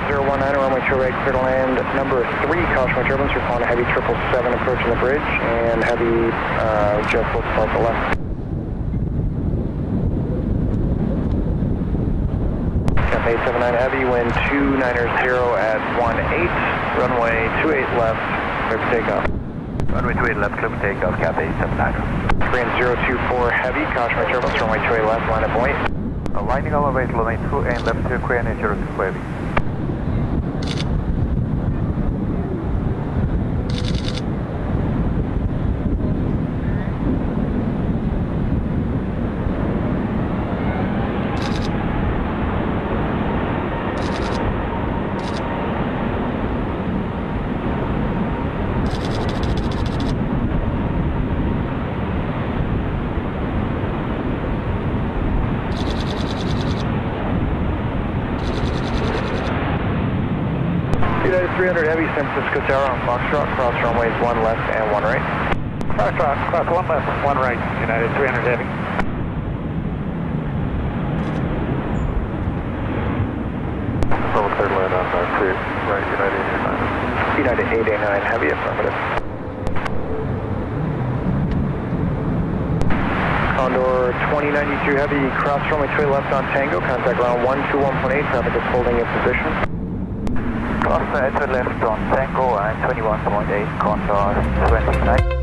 2819, runway 2 right, clear to land. Number 3, caution my turbines, we're calling a heavy 777 approaching the bridge, and heavy jet full start to left. Cap 879 heavy, wind 290 at 18, runway 28 left, clear for takeoff. Runway 28 left, clear for takeoff, Cap 879. Grand 024 heavy, caution my turbines, runway 28 left, line up point. Lining all the way to runway 28 left to Grand 024 heavy. United 300 heavy, San Francisco Tower on Foxtrot, cross runways 1 left and 1 right. Foxtrot, cross 1 left, 1 right, United 300 heavy. Level clear to land on 2 right, United 889. United 889 heavy, affirmative. Condor 2092 heavy, cross runway 2 left on Tango, contact ground 121.8, traffic is holding in position. Cross to left on Tango and 21.8, Condor 29.